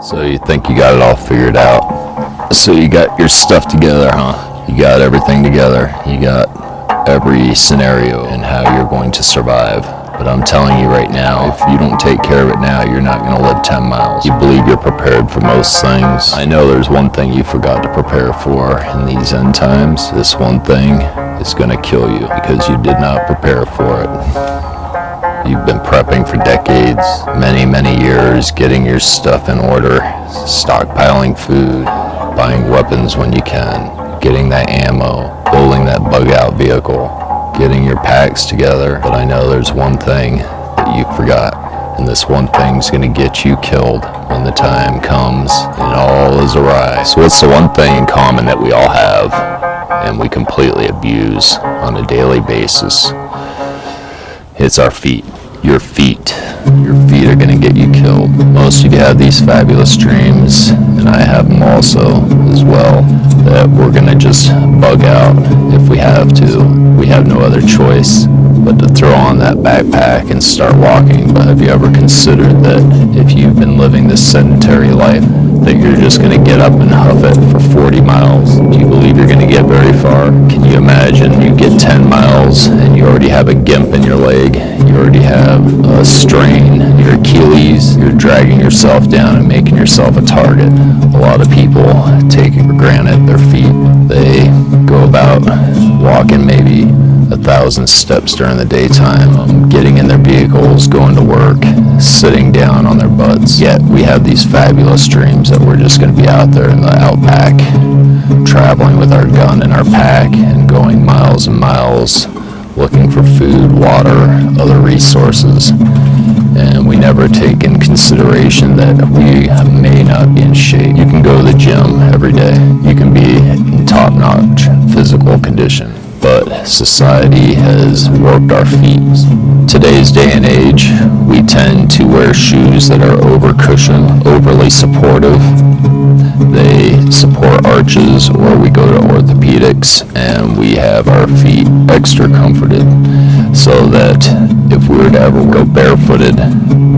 So you think you got it all figured out. So you got your stuff together, huh? You got everything together. You got every scenario and how you're going to survive. But I'm telling you right now, if you don't take care of it now, you're not going to live 10 miles. You believe you're prepared for most things. I know there's one thing you forgot to prepare for in these end times. This one thing is going to kill you because you did not prepare for it. You've been prepping for decades, many years, getting your stuff in order, stockpiling food, buying weapons when you can, getting that ammo, building that bug-out vehicle, getting your packs together. But I know there's one thing that you forgot, and this one thing's gonna get you killed when the time comes and all is awry. So what's the one thing in common that we all have and we completely abuse on a daily basis? It's our feet. Your feet. Your feet are going to get you killed. Most of you have these fabulous dreams, and I have them also as well, that we're going to just bug out if we have to. We have no other choice but to throw on that backpack and start walking. But have you ever considered that if you've been living this sedentary life, that you're just going to get up and huff it for 40 miles? Do you believe you're going to get very far? Can you imagine you get 10 miles and you already have a gimp in your leg? You already have a strain in your Achilles. You're dragging yourself down and making yourself a target. A lot of people take it for granted, their feet. They go about walking maybe 1,000 steps during the daytime, getting in their vehicles, going to work, sitting down on their butts. Yet we have these fabulous dreams that we're just going to be out there in the outback, traveling with our gun and our pack and going miles and miles, looking for food, water, other resources. And we never take in consideration that we may not be in shape. You can go to the gym every day. You can be in top-notch physical condition. But society has warped our feet. Today's day and age, we tend to wear shoes that are over-cushioned, overly supportive. They support arches, or we go to orthopedics and we have our feet extra comforted so that if we were to ever go barefooted,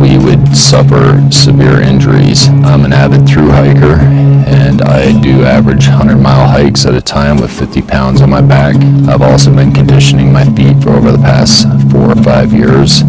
we would suffer severe injuries. I'm an avid thru-hiker, and I do average 100-mile hikes at a time with 50 pounds on my back. I've also been conditioning my feet for over the past 4 or 5 years.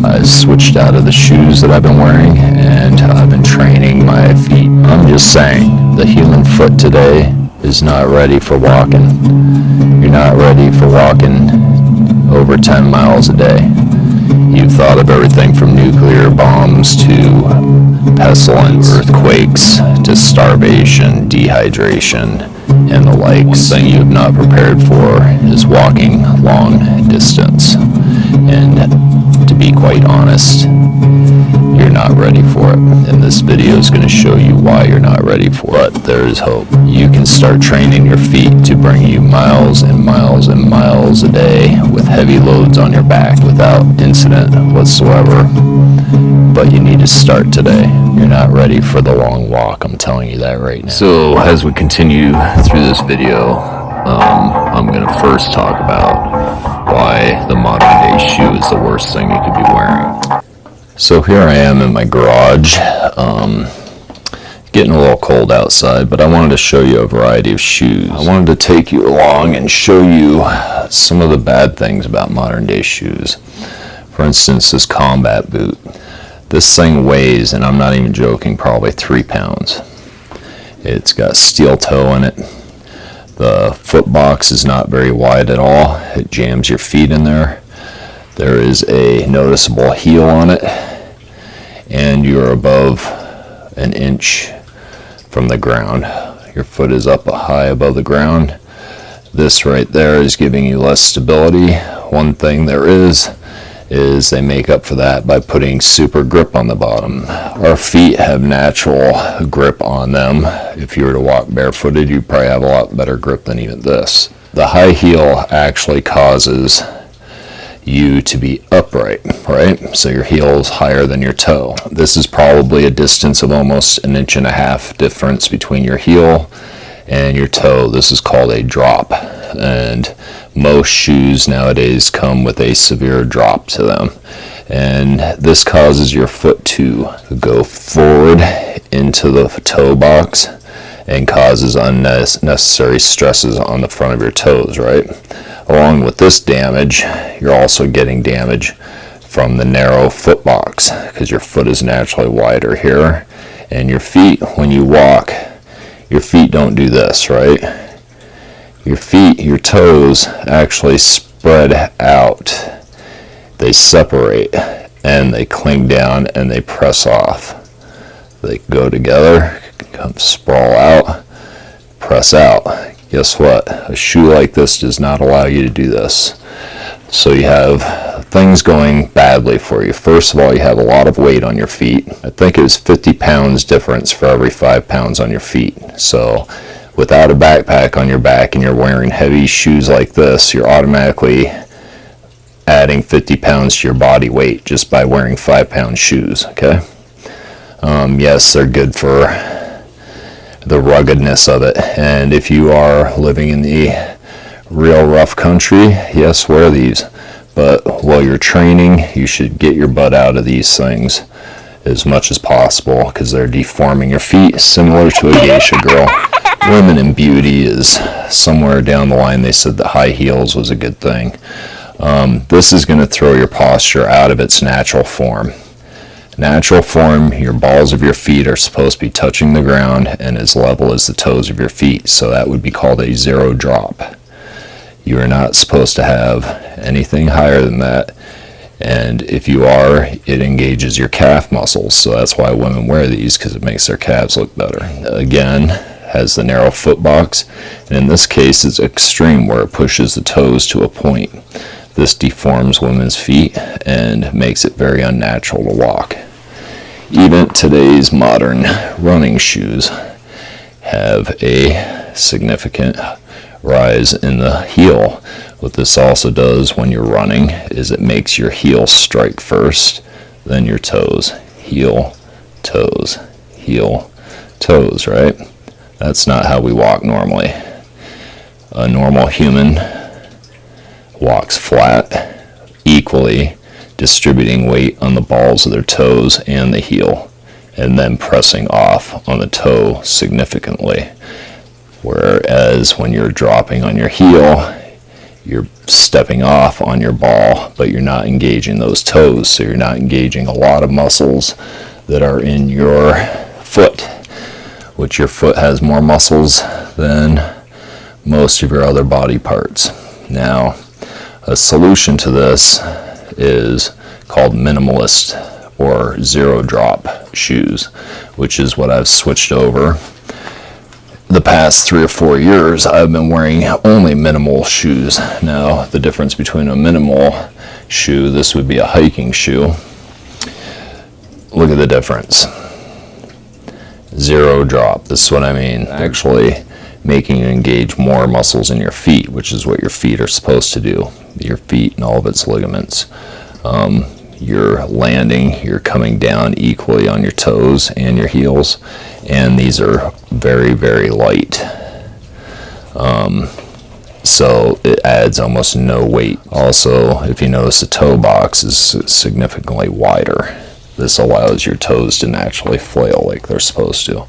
I've switched out of the shoes that I've been wearing, and I've been training my feet. I'm just saying, the human foot today is not ready for walking. You're not ready for walking over 10 miles a day. You've thought of everything from nuclear bombs to pestilence, earthquakes, to starvation, dehydration, and the like. One thing you have not prepared for is walking long distance. And to be quite honest, you're not ready for it. And this video is going to show you why you're not ready for it. But there is hope. You can start training your feet to bring you miles and miles and miles a day with heavy loads on your back without incident whatsoever. But you need to start today. You're not ready for the long walk. I'm telling you that right now. So as we continue through this video, I'm going to first talk about why the modern day shoe is the worst thing you could be wearing. So here I am in my garage, getting a little cold outside, but I wanted to show you a variety of shoes. I wanted to take you along and show you some of the bad things about modern day shoes. For instance, this combat boot. This thing weighs, and I'm not even joking, probably 3 pounds. It's got steel toe in it. The foot box is not very wide at all. It jams your feet in there. There is a noticeable heel on it, and you're above an inch from the ground. Your foot is up high above the ground. This right there is giving you less stability. One thing there is they make up for that by putting super grip on the bottom. Our feet have natural grip on them. If you were to walk barefooted, you'd probably have a lot better grip than even this. The high heel actually causes you to be upright, right? So your heel is higher than your toe. This is probably a distance of almost 1.5 inches difference between your heel and your toe. This is called a drop, and most shoes nowadays come with a severe drop to them, and this causes your foot to go forward into the toe box and causes unnecessary stresses on the front of your toes, right? Along with this damage, you're also getting damage from the narrow foot box, because your foot is naturally wider here, and your feet, when you walk, your feet don't do this, right? Your feet, your toes actually spread out. They separate and they cling down and they press off. They go together, come sprawl out, press out. Guess what? A shoe like this does not allow you to do this. So you have things going badly for you. First of all, you have a lot of weight on your feet. I think it was 50 pounds difference for every 5 pounds on your feet. So without a backpack on your back and you're wearing heavy shoes like this, you're automatically adding 50 pounds to your body weight just by wearing 5-pound shoes, okay? Yes, they're good for the ruggedness of it. And if you are living in the real rough country, yes, wear these. But while you're training, you should get your butt out of these things as much as possible, because they're deforming your feet, similar to a geisha girl. Women in beauty is somewhere down the line, they said that high heels was a good thing. This is going to throw your posture out of its natural form. Natural form, your balls of your feet are supposed to be touching the ground and as level as the toes of your feet, so that would be called a zero drop. You are not supposed to have anything higher than that, and if you are, it engages your calf muscles, so that's why women wear these, because it makes their calves look better. Again, has the narrow foot box, and in this case it's extreme where it pushes the toes to a point. This deforms women's feet and makes it very unnatural to walk. Even today's modern running shoes have a significant rise in the heel. What this also does when you're running is it makes your heel strike first, then your toes. Heel, toes, heel, toes, right? That's not how we walk normally. A normal human walks flat, equally distributing weight on the balls of their toes and the heel, and then pressing off on the toe significantly. Whereas when you're dropping on your heel, you're stepping off on your ball, but you're not engaging those toes, so you're not engaging a lot of muscles that are in your foot, which your foot has more muscles than most of your other body parts. Now, a solution to this is called minimalist or zero drop shoes, which is what I've switched over. The past 3 or 4 years, I've been wearing only minimal shoes. Now, the difference between a minimal shoe, this would be a hiking shoe. Look at the difference. Zero drop, this is what I mean. Actually making you engage more muscles in your feet, which is what your feet are supposed to do. Your feet and all of its ligaments. You're landing, you're coming down equally on your toes and your heels, and these are very, very light. So it adds almost no weight. Also, if you notice, the toe box is significantly wider. This allows your toes to naturally flail like they're supposed to.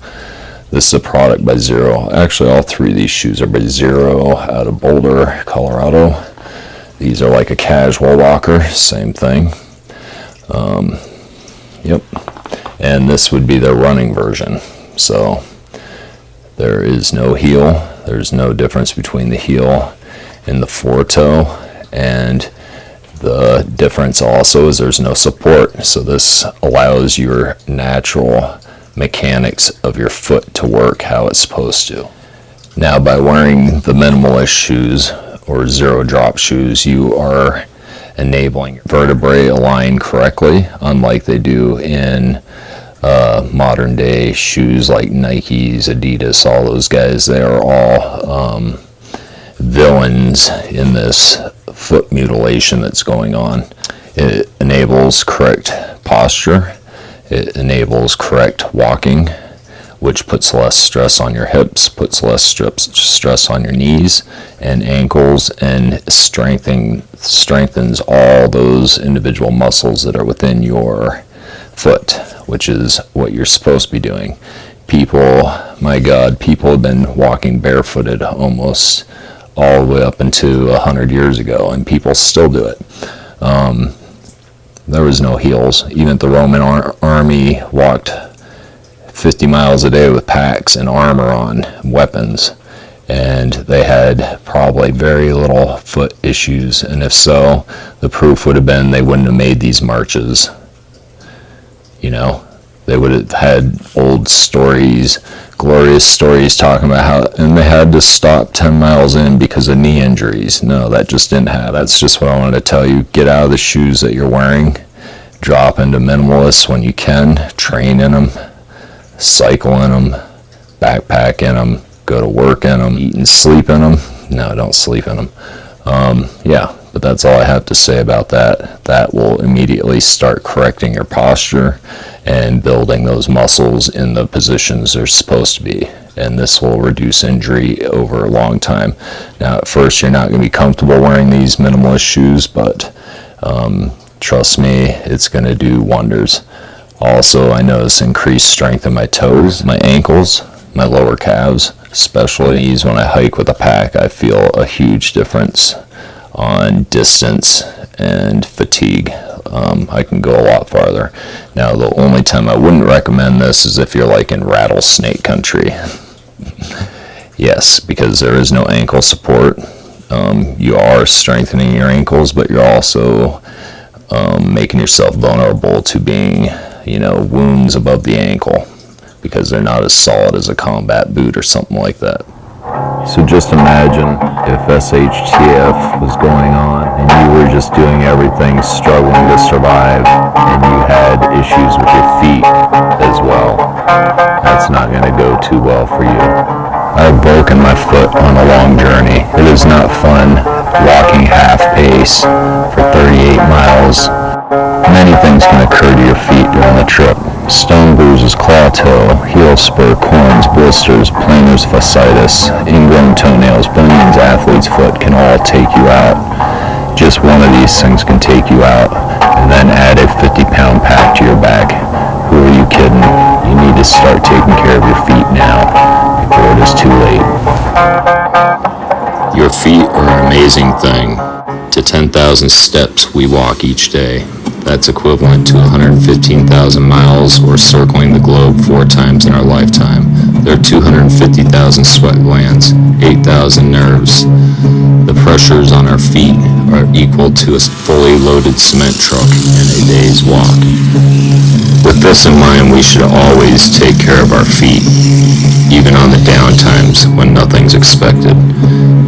This is a product by Zero. Actually, all 3 of these shoes are by Zero out of Boulder, Colorado. These are like a casual walker, same thing. Yep. And this would be the running version. So there is no heel. There's no difference between the heel and the foretoe. And the difference also is there's no support. So this allows your natural mechanics of your foot to work how it's supposed to. Now, by wearing the minimalist shoes or zero drop shoes, you are enabling vertebrae align correctly, unlike they do in modern day shoes like Nikes, Adidas, all those guys. They are all villains in this foot mutilation that's going on. It enables correct posture. It enables correct walking, which puts less stress on your hips, puts less stress on your knees and ankles, and strengthens all those individual muscles that are within your foot, which is what you're supposed to be doing. People, my God, people have been walking barefooted almost all the way up into 100 years ago, and people still do it. There was no heels. Even the Roman army walked 50 miles a day with packs and armor on, weapons, and they had probably very little foot issues, and if so, the proof would have been they wouldn't have made these marches. You know, they would have had old stories, glorious stories talking about how, and they had to stop 10 miles in because of knee injuries. No, that just didn't happen. That's just what I wanted to tell you. Get out of the shoes that you're wearing. Drop into minimalists when you can. Train in them. Cycle in them. Backpack in them. Go to work in them. Eat and sleep in them. No, don't sleep in them. Yeah, but that's all I have to say about that. That will immediately start correcting your posture and building those muscles in the positions they're supposed to be. And this will reduce injury over a long time. Now, at first, you're not going to be comfortable wearing these minimalist shoes, but trust me, it's going to do wonders. Also, I notice increased strength in my toes, my ankles, my lower calves, especially these when I hike with a pack. I feel a huge difference on distance and fatigue. I can go a lot farther. Now, the only time I wouldn't recommend this is if you're like in rattlesnake country. Yes, because there is no ankle support. You are strengthening your ankles, but you're also making yourself vulnerable to being, wounds above the ankle, because they're not as solid as a combat boot or something like that. So just imagine if SHTF was going on and you were just doing everything, struggling to survive, and you had issues with your feet as well. That's not going to go too well for you. I've broken my foot on a long journey. It is not fun walking half pace for 38 miles. Many things can occur to your feet during the trip. Stone bruises, claw toe, heel spur, corns, blisters, plantar fasciitis, ingrown toenails, bunions, athlete's foot can all take you out. Just one of these things can take you out, and then add a 50-pound pack to your back. Who are you kidding? You need to start taking care of your feet now, before it is too late. Your feet are an amazing thing. To 10,000 steps we walk each day. That's equivalent to 115,000 miles or circling the globe 4 times in our lifetime. There are 250,000 sweat glands, 8,000 nerves. The pressures on our feet are equal to a fully loaded cement truck in a day's walk. With this in mind, we should always take care of our feet, even on the down times when nothing's expected.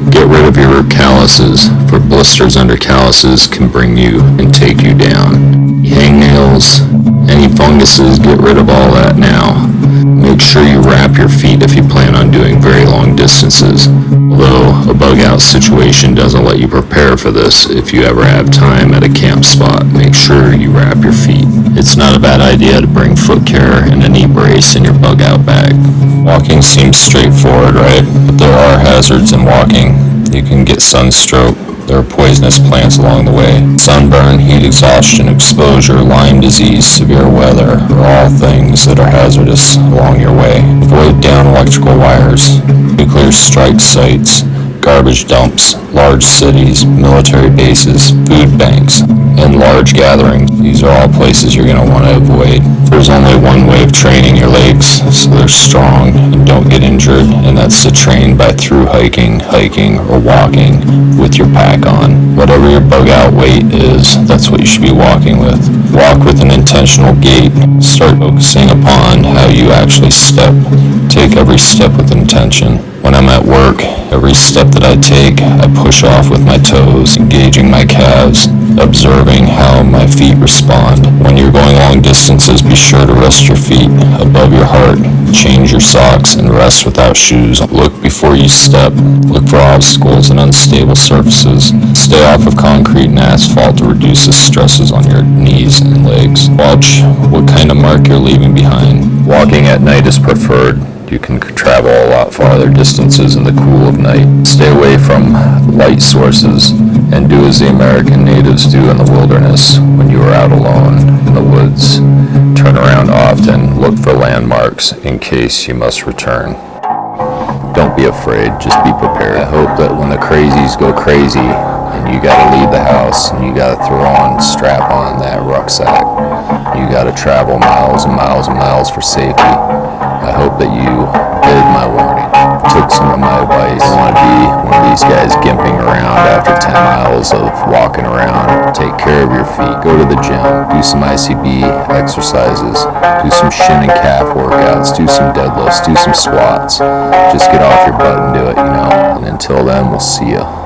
Get rid of your calluses, for blisters under calluses can bring you and take you down. Hangnails, any funguses, get rid of all that now. Make sure you wrap your feet if you plan on doing very long distances. Although a bug out situation doesn't let you prepare for this, if you ever have time at a camp spot, make sure you wrap your feet. It's not a bad idea to bring foot care and a knee brace in your bug out bag. Walking seems straightforward, right? But there are hazards in walking. You can get sunstroke. There are poisonous plants along the way. Sunburn, heat exhaustion, exposure, Lyme disease, severe weather are all things that are hazardous along your way. Avoid down electrical wires, nuclear strike sites, garbage dumps, large cities, military bases, food banks, and large gatherings. These are all places you're going to want to avoid. There's only one way of training your legs so they're strong and don't get injured, and that's to train by thru-hiking, hiking, or walking with your pack on. Whatever your bug out weight is, that's what you should be walking with. Walk with an intentional gait. Start focusing upon how you actually step. Take every step with intention. When I'm at work, every step that I take, I push off with my toes, engaging my calves, observing how my feet respond. When you're going long distances, be sure to rest your feet above your heart. Change your socks and rest without shoes. Look before you step. Look for obstacles and unstable surfaces. Stay off of concrete and asphalt to reduce the stresses on your knees and legs. Watch what kind of mark you're leaving behind. Walking at night is preferred. You can travel a lot farther distances in the cool of night. Stay away from light sources and do as the American natives do in the wilderness when you are out alone in the woods. Turn look for landmarks in case you must return. Don't be afraid, just be prepared. I hope that when the crazies go crazy and you gotta leave the house and you gotta strap on that rucksack, you gotta travel miles and miles and miles for safety, I hope that you heeded my warning, took some of my advice. I don't want to be one of these guys gimping around after 10 miles of walking around. Take care of your feet, go to the gym, do some ICB exercises, do some shin and calf workouts, do some deadlifts, do some squats. Just get off your butt and do it, And until then, we'll see ya.